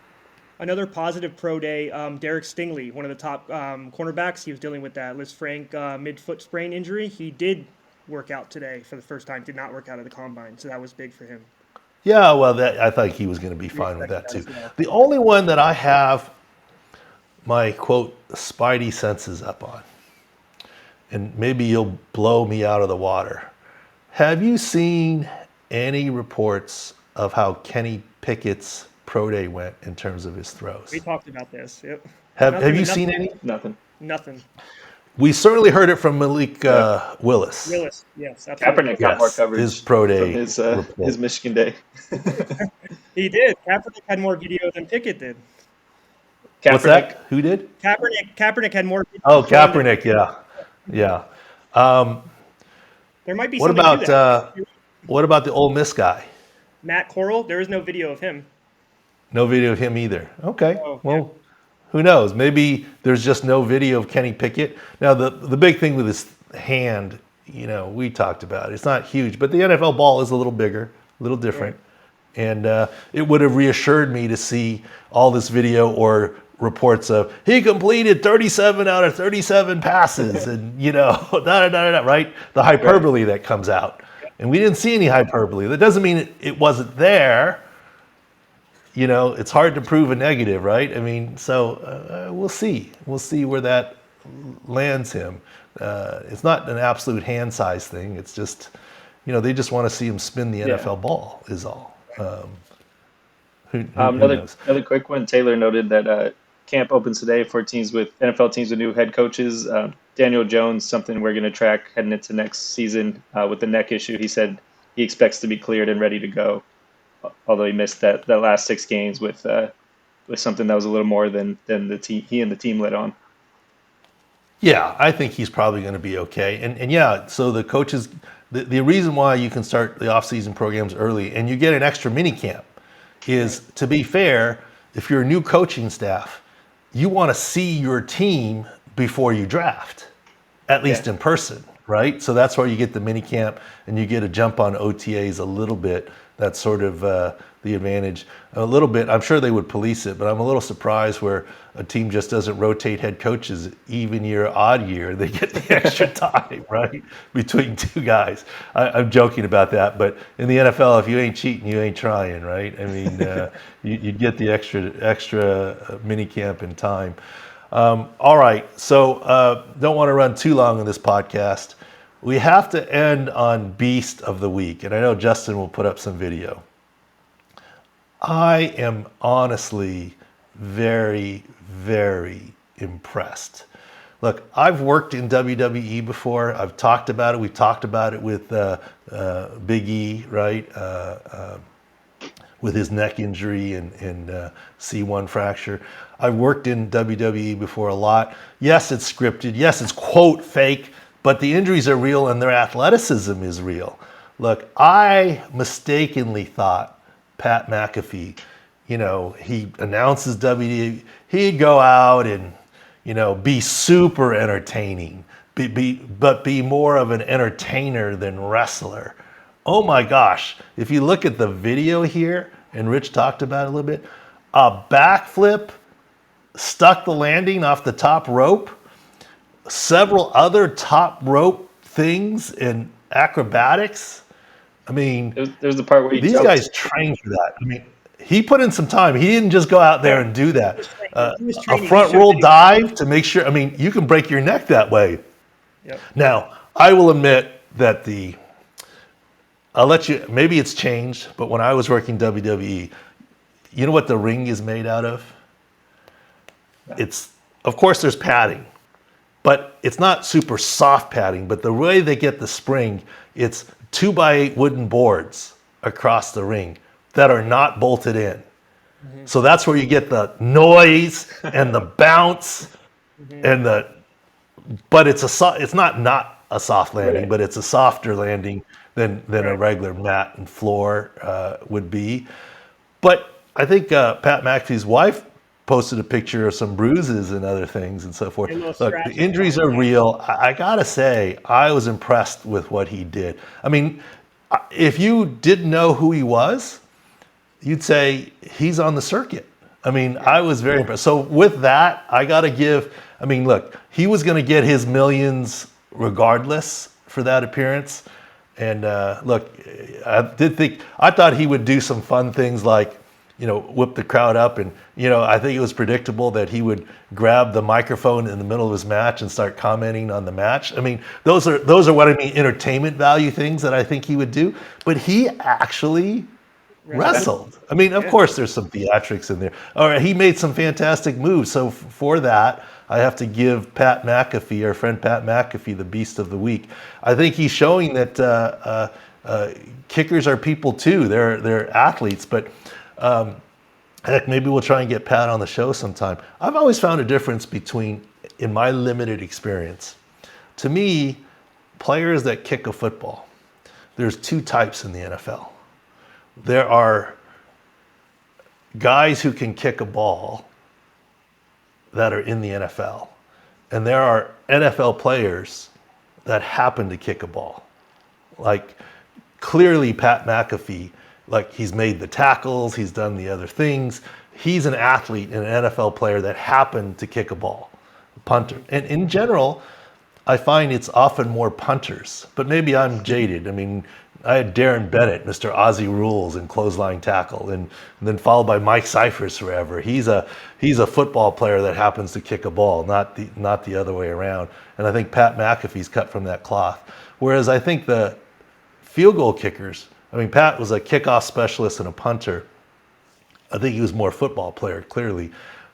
Another positive pro day, Derek Stingley, one of the top cornerbacks. He was dealing with that Liz Frank mid-foot sprain injury. He did work out today for the first time, did not work out at the combine, so that was big for him. Yeah, well, I think he was going to be fine with that too. The only one that I have my, quote, spidey senses up on, and maybe you'll blow me out of the water. Have you seen any reports of how Kenny Pickett's pro day went in terms of his throws? We talked about this. Yep. Have you seen any? Nothing. We certainly heard it from Malik Willis. Willis, yes, absolutely. Kaepernick got more coverage. His pro day, from his Michigan day. He did. Kaepernick had more video than Pickett did. What's that? Who did? Kaepernick had more video. Oh, Kaepernick, yeah. There might be what something about to that. What about the Ole Miss guy? Matt Corral? There is no video of him. No video of him either. Okay. Well, who knows? Maybe there's just no video of Kenny Pickett. Now, the big thing with his hand, we talked about it. It's not huge, but the NFL ball is a little bigger, a little different. And it would have reassured me to see all this video or reports of he completed 37 out of 37 passes and, right? The hyperbole that comes out. And we didn't see any hyperbole. That doesn't mean it wasn't there. It's hard to prove a negative, right? I mean, so we'll see. We'll see where that lands him. It's not an absolute hand size thing. It's just, they just want to see him spin the NFL ball is all. Who knows? Another quick one. Taylor noted that camp opens today for NFL teams with new head coaches. Daniel Jones, something we're going to track heading into next season with the neck issue. He said he expects to be cleared and ready to go, although he missed that last 6 games with something that was a little more than the team he and the team led on. Yeah, I think he's probably going to be okay. And so the coaches, the reason why you can start the off-season programs early and you get an extra mini camp is, to be fair, if you're a new coaching staff, you want to see your team before you draft, at least in person, right? So that's where you get the mini camp and you get a jump on OTAs a little bit. That's sort of the advantage. A little bit, I'm sure they would police it, but I'm a little surprised where a team just doesn't rotate head coaches even year, odd year. They get the extra time, right, between 2 guys. I'm joking about that, but in the NFL, if you ain't cheating, you ain't trying, right? I mean, you get the extra mini camp in time. All right, so don't want to run too long on this podcast. We have to end on Beast of the Week, and I know Justin will put up some video. I am honestly very, very impressed. Look, I've worked in WWE before. I've talked about it. We've talked about it with Big E, right? With his neck injury and C1 fracture. I've worked in WWE before a lot. Yes, it's scripted. Yes, it's quote fake, but the injuries are real and their athleticism is real. Look, I mistakenly thought Pat McAfee, he announces WWE, he'd go out and, be super entertaining, but be more of an entertainer than wrestler. Oh my gosh, if you look at the video here, and Rich talked about it a little bit, a backflip, stuck the landing off the top rope, several other top rope things in acrobatics. I mean, there's the part where these guys trained for that. I mean, he put in some time. He didn't just go out there and do that. A front roll dive to make sure. I mean, you can break your neck that way. Yep. Now, I will admit that I'll let you, maybe it's changed, but when I was working WWE, you know what the ring is made out of? It's, of course, there's padding, but it's not super soft padding. But the way they get the spring, it's 2x8 wooden boards across the ring that are not bolted in. Mm-hmm. So that's where you get the noise and the bounce and but it's not a soft landing, right, but it's a softer landing than a regular mat and floor would be. But I think Pat McAfee's wife posted a picture of some bruises and other things and so forth. Look, the injuries are real. I gotta say, I was impressed with what he did. I mean, if you didn't know who he was, you'd say he's on the circuit. I mean, I was very impressed. So with that, I gotta give, I mean, look, he was gonna get his millions regardless for that appearance. And look, I thought he would do some fun things like, whip the crowd up. And, I think it was predictable that he would grab the microphone in the middle of his match and start commenting on the match. I mean, those are what I mean, entertainment value things that I think he would do. But he actually wrestled. I mean, of course, there's some theatrics in there. All right, he made some fantastic moves. So for that, I have to give Pat McAfee, our friend Pat McAfee, the Beast of the Week. I think he's showing that kickers are people too. They're athletes, but heck, maybe we'll try and get Pat on the show sometime. I've always found a difference in my limited experience. To me, players that kick a football, there's 2 types in the NFL. There are guys who can kick a ball that are in the NFL. And there are NFL players that happen to kick a ball. Like, clearly Pat McAfee like he's made the tackles, he's done the other things. He's an athlete and an NFL player that happened to kick a ball, a punter. And in general, I find it's often more punters, but maybe I'm jaded. I mean, I had Darren Bennett, Mr. Aussie Rules, in clothesline tackle, and then followed by Mike Cyphers forever. He's a football player that happens to kick a ball, not the other way around. And I think Pat McAfee's cut from that cloth. Whereas I think the field goal kickers, I mean, Pat was a kickoff specialist and a punter. I think he was more football player, clearly.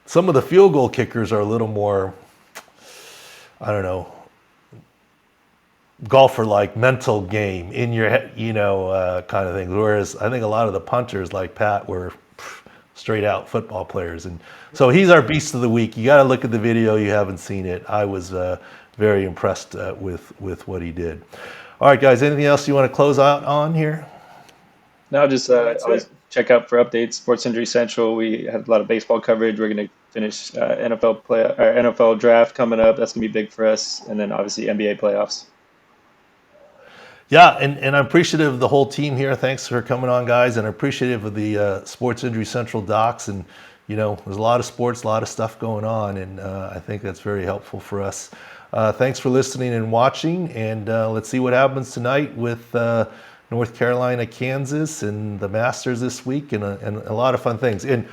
Some of the field goal kickers are a little more, I don't know, golfer-like mental game in your head, kind of things. Whereas I think a lot of the punters like Pat were straight out football players. And so he's our beast of the week. You got to look at the video. You haven't seen it. I was very impressed with what he did. All right, guys, anything else you want to close out on here? No, just always check out for updates. Sports Injury Central. We have a lot of baseball coverage. We're going to finish NFL draft coming up. That's going to be big for us. And then obviously NBA playoffs. Yeah, and I'm appreciative of the whole team here. Thanks for coming on, guys, and I'm appreciative of the Sports Injury Central docs. And, there's a lot of sports, a lot of stuff going on, and I think that's very helpful for us. Thanks for listening and watching, and let's see what happens tonight with North Carolina, Kansas, and the Masters this week, and a lot of fun things. And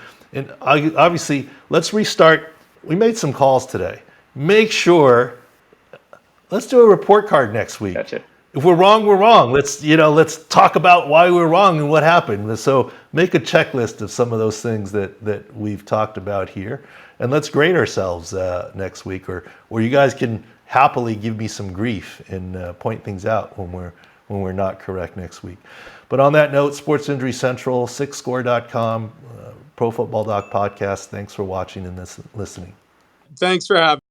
obviously, let's restart. We made some calls today. Make sure, let's do a report card next week. Gotcha. If we're wrong, we're wrong. Let's talk about why we're wrong and what happened. So make a checklist of some of those things that we've talked about here, and let's grade ourselves next week, or you guys can happily give me some grief and point things out when we're not correct next week. But on that note, Sports Injury Central, 6score.com, ProFootballDoc podcast. Thanks for watching and listening. Thanks for having me.